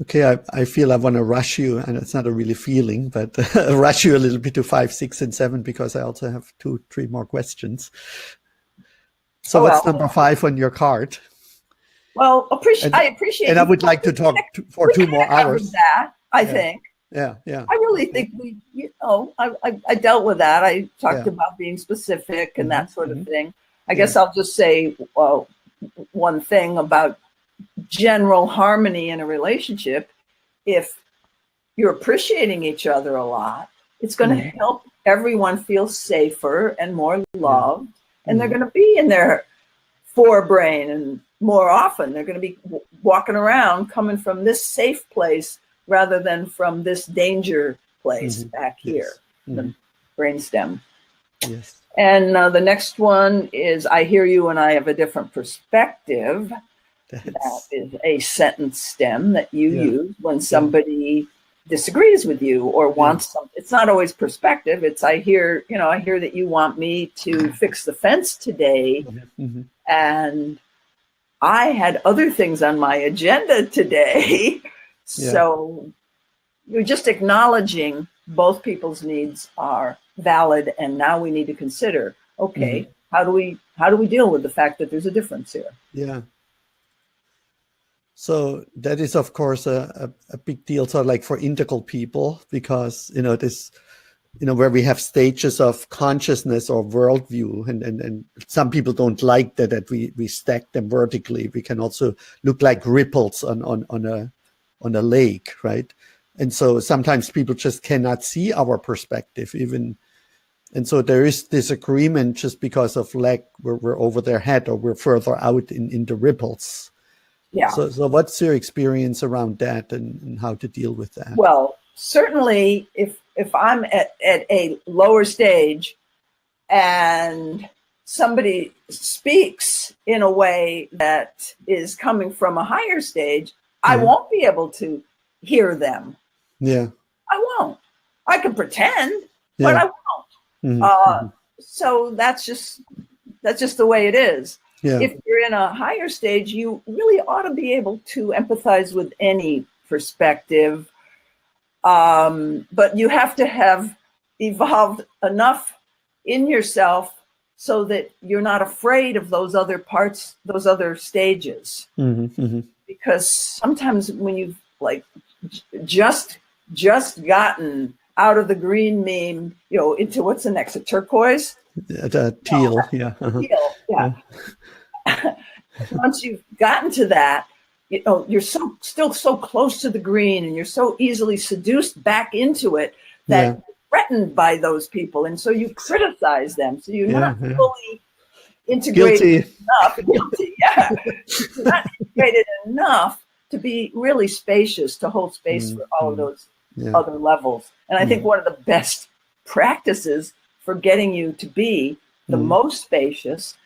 Okay, I feel I want to rush you, and it's not a really feeling, but rush you a little bit to 5, 6, and 7, because I also have 2, 3 more questions. So what's number 5 on your card? Well, I appreciate. And I would like to talk for 2 more hours. That I think. I really think I dealt with that. I talked about being specific and that sort of thing. I guess I'll just say one thing about general harmony in a relationship. If you're appreciating each other a lot, it's going to help everyone feel safer and more loved, and they're going to be in their forebrain, and more often they're going to be walking around coming from this safe place rather than from this danger place back here, the brainstem. Yes. And the next one is, I hear you and I have a different perspective. That is a sentence stem that you use when somebody disagrees with you or wants something. It's not always perspective. It's I hear that you want me to fix the fence today, and I had other things on my agenda today. So you're just acknowledging both people's needs are valid, and now we need to consider, okay, how do we deal with the fact that there's a difference here? Yeah. So that is, of course, a big deal. So like for integral people, because, this where we have stages of consciousness or worldview, and some people don't like that we stack them vertically. We can also look like ripples on a lake, right? And so sometimes people just cannot see our perspective even. And so there is disagreement just because of lack, we're over their head or we're further out in the ripples. Yeah. So what's your experience around that and how to deal with that? Well, certainly if I'm at a lower stage and somebody speaks in a way that is coming from a higher stage, I won't be able to hear them. Yeah. I won't. I can pretend, but I won't. So that's just the way it is. Yeah. If you're in a higher stage, you really ought to be able to empathize with any perspective. But you have to have evolved enough in yourself so that you're not afraid of those other parts, those other stages. Because sometimes when you've like just gotten out of the green meme, into what's the next, a turquoise? The teal, yeah. Teal, yeah. Once you've gotten to that, you're still so close to the green, and you're so easily seduced back into it that you're threatened by those people, and so you criticize them. So you're not fully integrated enough. Guilty, yeah. You're not integrated enough to be really spacious, to hold space for all of those other levels. And I think one of the best practices for getting you to be the most spacious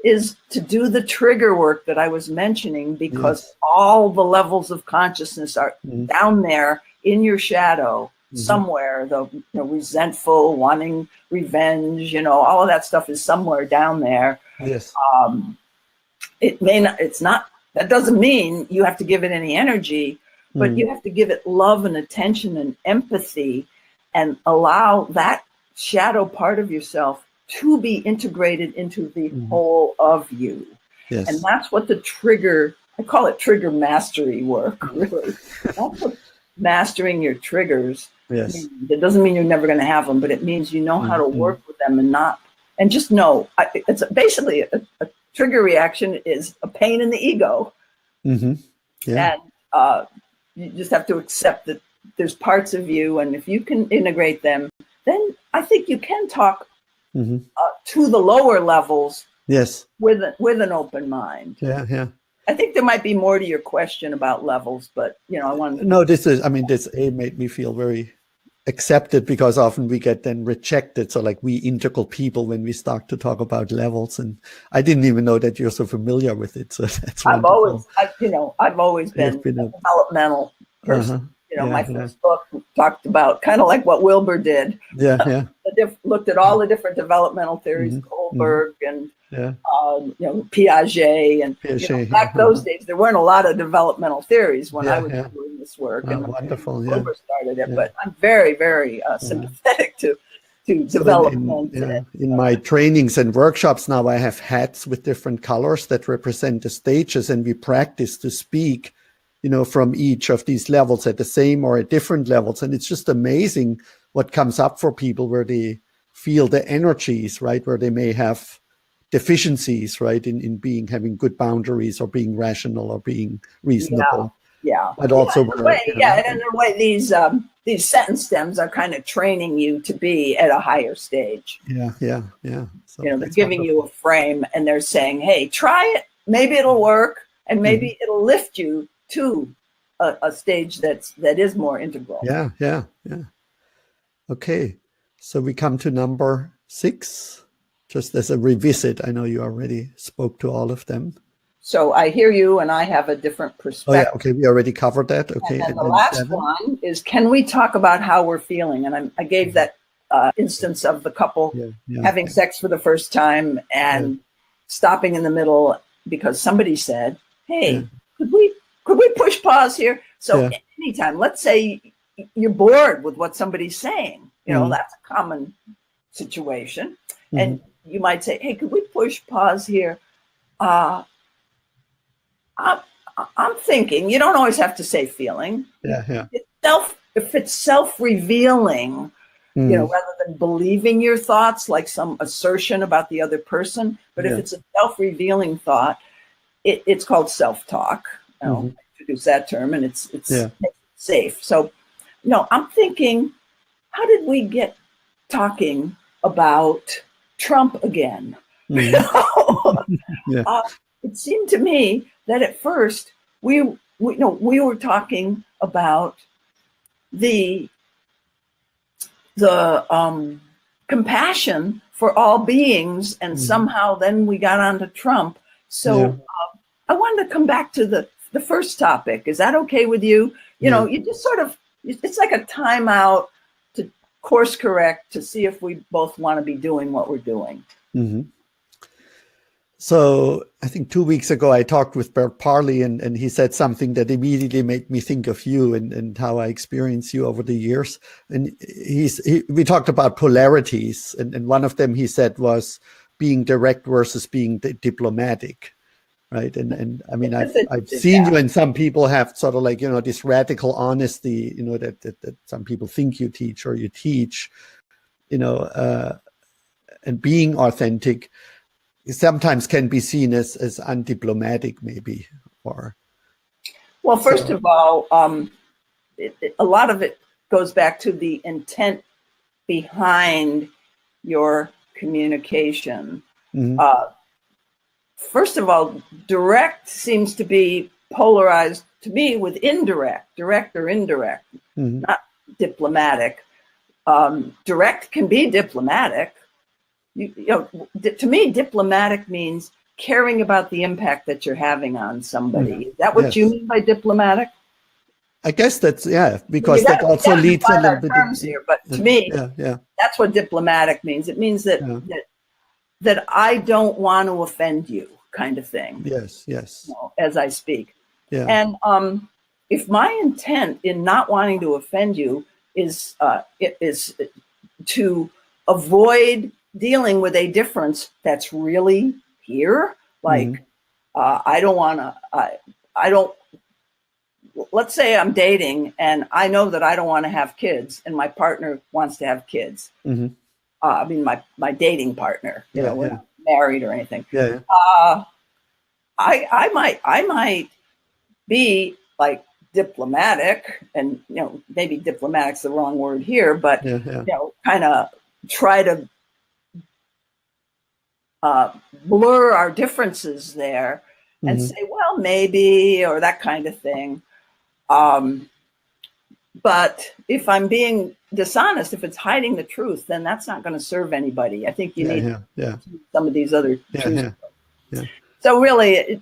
is to do the trigger work that I was mentioning, because all the levels of consciousness are down there in your shadow somewhere. The resentful, wanting revenge, all of that stuff is somewhere down there. Yes. That doesn't mean you have to give it any energy, but you have to give it love and attention and empathy, and allow that shadow part of yourself to be integrated into the whole of you. Yes. And that's what I call it trigger mastery work, really. That's what mastering your triggers means. It doesn't mean you're never going to have them, but it means you know how to work with them and just know. It's basically a trigger reaction is a pain in the ego. Yeah. And you just have to accept that there's parts of you, and if you can integrate them, then I think you can talk to the lower levels with an open mind. Yeah. I think there might be more to your question about levels, but I want to... No, this made me feel very accepted, because often we get then rejected. So like we integral people, when we start to talk about levels, and I didn't even know that you're so familiar with it. So that's wonderful. I've always been a developmental person. My first book talked about kind of like what Wilbur did. Looked at all the different developmental theories, Kohlberg and Piaget, and back those days there weren't a lot of developmental theories when I was doing this work. And wonderful. Wilbur started it, but I'm very, very sympathetic to development. In my trainings and workshops now, I have hats with different colors that represent the stages, and we practice to speak from each of these levels at the same or at different levels. And it's just amazing what comes up for people where they feel the energies, right? Where they may have deficiencies, right? In having good boundaries, or being rational, or being reasonable. Yeah. But also, in a way, these sentence stems are kind of training you to be at a higher stage. Yeah. So they're giving you a frame, and they're saying, hey, try it. Maybe it'll work, and maybe it'll lift you to a stage that is more integral. Yeah. Okay, so we come to number 6, just as a revisit. I know you already spoke to all of them. So I hear you, and I have a different perspective. Okay, we already covered that. Okay, and the last 7. One is, can we talk about how we're feeling? And I gave that instance of the couple having sex for the first time and stopping in the middle because somebody said, hey, could we push pause here? So anytime, let's say you're bored with what somebody's saying, that's a common situation. And you might say, hey, could we push pause here? I'm thinking, you don't always have to say feeling. Yeah. If it's self-revealing, Mm. rather than believing your thoughts like some assertion about the other person. But if Yeah. it's a self-revealing thought, it's called self-talk. Hmm. I introduce that term, and it's Yeah. safe. So, I'm thinking, how did we get talking about Trump again? Hmm. Yeah. uh, it seemed to me that at first we were talking about the compassion for all beings, and Hmm. somehow then we got onto Trump. Yeah. So I wanted to come back to the first topic. Is that okay with you? Yeah. You just sort of, it's like a timeout to course correct to see if we both want to be doing what we're doing. Hmm. So I think 2 weeks ago I talked with Bert Parley, and he said something that immediately made me think of you and how I experienced you over the years. And we talked about polarities, and one of them he said was being direct versus being diplomatic, right? And I mean That's I've interesting. seen Yeah. you, and some people have sort of like this radical honesty, that some people think you teach or you teach, and being authentic sometimes can be seen as undiplomatic, maybe, or Well, first so. of all, a lot of it goes back to the intent behind your communication. Hmm. Uh, First of all, direct seems to be polarized to me with indirect, direct or indirect, Hmm. not diplomatic. Direct can be diplomatic. To me, diplomatic means caring about the impact that you're having on somebody. Hmm. Is that what you Yes, mean by diplomatic? I guess that's, yeah, You because got that to we also got to leads a define little our bit terms here, but to me, yeah, yeah, that's what diplomatic means. It means that yeah, that I don't want to offend you, kind of thing, yes, yes, as I speak. yeah, And if my intent in not wanting to offend you is to avoid dealing with a difference that's really here, hmm, like I don't want to. I don't. Let's say I'm dating and I know that I don't want to have kids, and my partner wants to have kids. hmm, I mean, my dating partner. yeah, We're yeah, not married or anything. yeah, yeah, Uh, I might be like diplomatic, and maybe diplomatic's the wrong word here, but yeah, yeah, kind of try to blur our differences there and hmm, say, well, maybe, or that kind of thing. Um, but if I'm being dishonest, if it's hiding the truth, then that's not going to serve anybody. I think you yeah, need yeah, yeah, some of these other yeah, truths. yeah, yeah. So really,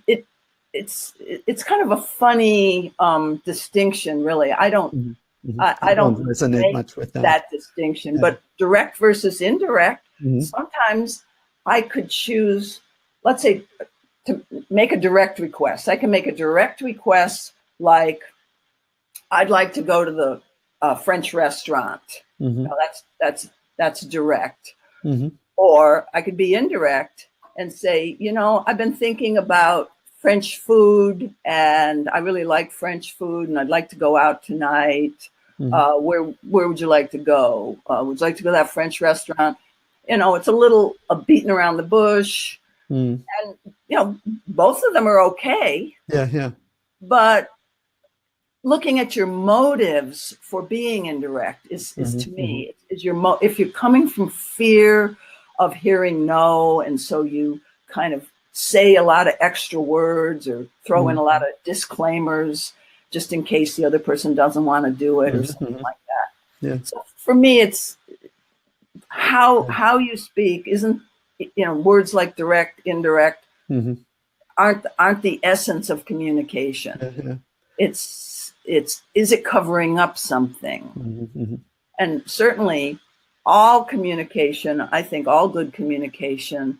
it's kind of a funny distinction. Really, I don't Hmm. Hmm. I I don't don't resonate make much with that. that distinction. Yeah. But direct versus indirect, Hmm. sometimes I could choose, let's say, to make a direct request. I can make a direct request like, I'd like to go to the French restaurant. Hmm. That's direct. Hmm. Or I could be indirect and say, I've been thinking about French food, and I really like French food, and I'd like to go out tonight. Hmm. Where would you like to go? Would you like to go to that French restaurant? It's a little beaten around the bush, Hmm. and both of them are okay. Yeah, yeah. But looking at your motives for being indirect is Hmm. to Hmm. me is if you're coming from fear of hearing no, and so you kind of say a lot of extra words or throw in Hmm. a lot of disclaimers just in case the other person doesn't want to do it or Hmm. something Hmm. like that. Yeah. So for me, it's Yeah. how you speak. Isn't words like direct, indirect Hmm. aren't the essence of communication. Yeah, yeah. It's is it covering up something? Hmm. Hmm. And certainly all communication, I think all good communication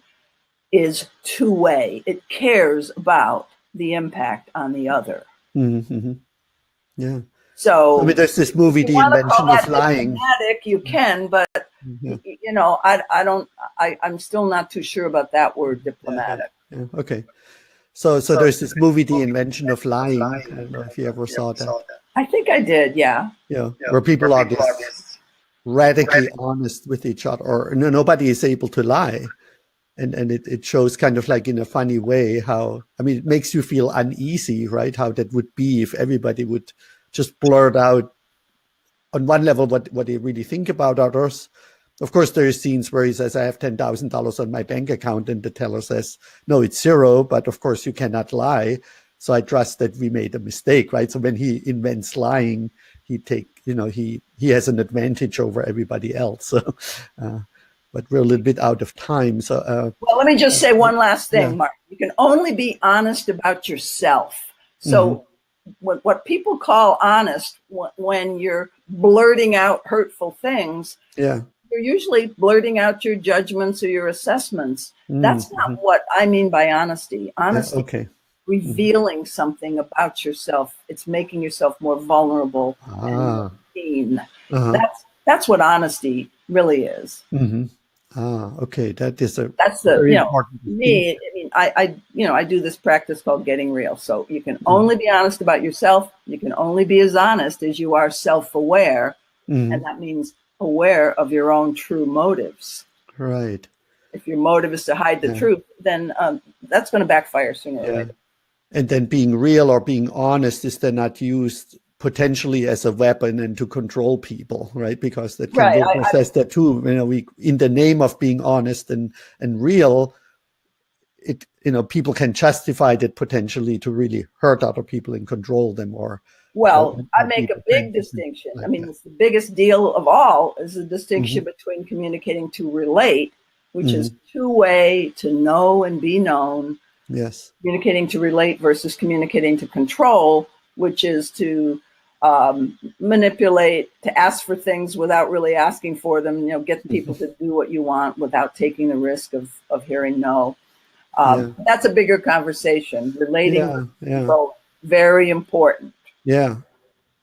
is two-way. It cares about the impact on the other. Hmm. Hmm. Yeah. I mean, So there's this if movie, you The want to call Invention of that Lying. diplomatic, you can, but Yeah, I don't. I'm still not too sure about that word, yeah, yeah, diplomatic. yeah. Okay. So there's this movie, The Invention of Lying. I don't know if you ever saw that. I think I did. Yeah. Yeah, where people are this. radically honest with each other, or no, nobody is able to lie. And it shows kind of like in a funny way how, I mean, it makes you feel uneasy, right? How that would be if everybody would just blurt out on one level what they really think about others. Of course, there are scenes where he says, I have $10,000 on my bank account, and the teller says, no, it's zero, but of course you cannot lie. So I trust that we made a mistake, right? So when he invents lying, he has an advantage over everybody else. So, but we're a little bit out of time. So, well, let me just say one last thing, yeah. Mark. You can only be honest about yourself. So what people call honest, when you're blurting out hurtful things, yeah, you're usually blurting out your judgments or your assessments. That's not what I mean by honesty. Honesty, okay, revealing something about yourself. It's making yourself more vulnerable and more seen. That's what honesty really is. Okay, that's the very important me. I mean, I do this practice called getting real. So you can only be honest about yourself. You can only be as honest as you are self-aware, and that means aware of your own true motives. Right. If your motive is to hide the truth, then that's going to backfire sooner or later. And then being real or being honest is then not used potentially as a weapon and to control people, right? Because that Campbell says that too. We, in the name of being honest and real, people can justify that potentially to really hurt other people and control them, or. Well, I make a big distinction. I mean, it's the biggest deal of all is the distinction between communicating to relate, which is two-way, to know and be known. Yes. Communicating to relate versus communicating to control, which is to manipulate, to ask for things without really asking for them, get people to do what you want without taking the risk of hearing no. That's a bigger conversation. Relating to control, very important. Yeah,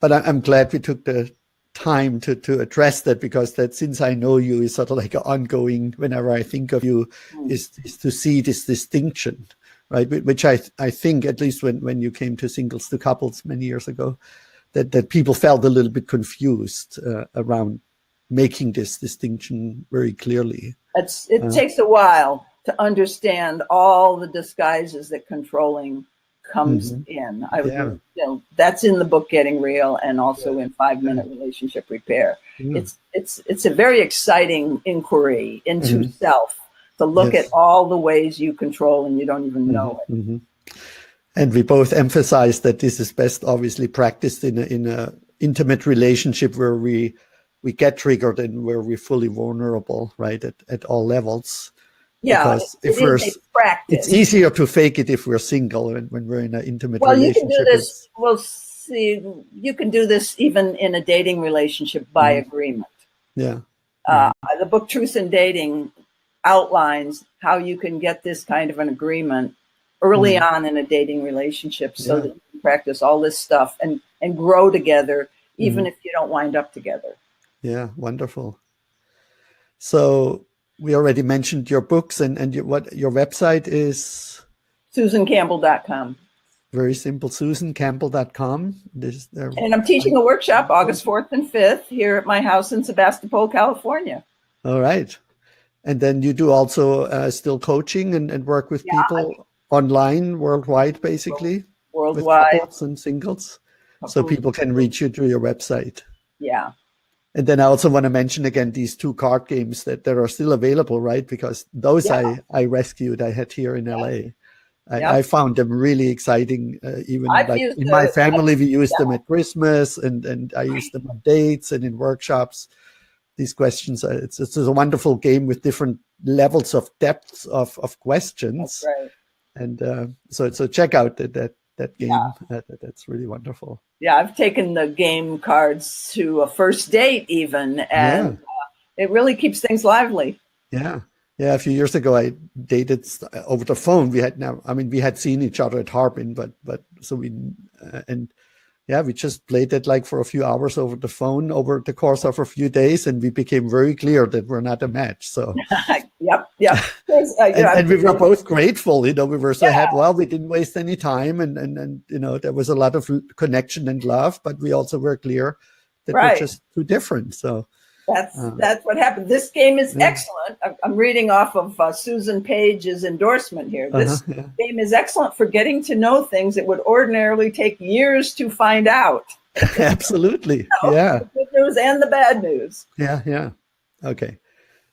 but I'm glad we took the time to address that, because that, since I know you, is sort of like an ongoing, whenever I think of you, is to see this distinction, right? Which I think, at least when you came to singles to couples many years ago, that people felt a little bit confused around making this distinction very clearly. It takes a while to understand all the disguises that controlling comes in. That's in the book Getting Real, and also in 5-Minute Relationship Repair. It's a very exciting inquiry into self, to look at all the ways you control and you don't even know it. And we both emphasize that this is best obviously practiced in a intimate relationship where we get triggered and where we're fully vulnerable, right, at all levels. Yeah, because it's easier to fake it if we're single and when we're in an intimate relationship. You can do this. Well, see, you can do this even in a dating relationship by agreement. Yeah. The book Truth in Dating outlines how you can get this kind of an agreement early on in a dating relationship, so that you can practice all this stuff and grow together, even if you don't wind up together. Yeah, wonderful. So we already mentioned your books, and your website is? SusanCampbell.com. Very simple, SusanCampbell.com. And I'm teaching a workshop August 4th and 5th here at my house in Sebastopol, California. All right. And then you do also still coaching and work with people online, worldwide, basically? Worldwide. With couples and singles? So people can reach you through your website. Yeah. And then I also want to mention again these 2 card games that are still available, right? Because those I rescued, I had here in LA. I found them really exciting. Even in my family, we used them at Christmas, and I used them on dates and in workshops. These questions, it's a wonderful game with different levels of depths of questions. That's right. And so check out that game. That's really wonderful. Yeah, I've taken the game cards to a first date even, and it really keeps things lively. Yeah. A few years ago, I dated over the phone. We had seen each other at Harbin, but so we we just played it like for a few hours over the phone over the course of a few days, and we became very clear that we're not a match. So Yep. and we were both grateful, we were so happy. Well, we didn't waste any time, and there was a lot of connection and love, but we also were clear that we're just too different. So That's what happened. This game is Yeah. excellent. I'm reading off of Susan Page's endorsement here. This Yeah. game is excellent for getting to know things that would ordinarily take years to find out. Absolutely. Yeah. The good news and the bad news. Yeah. Yeah. Okay.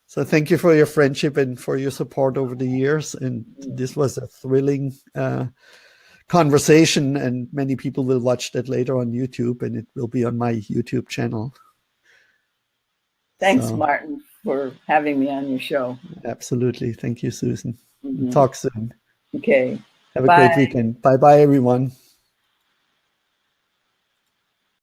So thank you for your friendship and for your support over the years. And this was a thrilling conversation, and many people will watch that later on YouTube, and it will be on my YouTube channel. Thanks, So, Martin, for having me on your show. absolutely. Thank you, Susan. Talk soon. Okay. Have a Bye. great weekend. Bye-bye, everyone.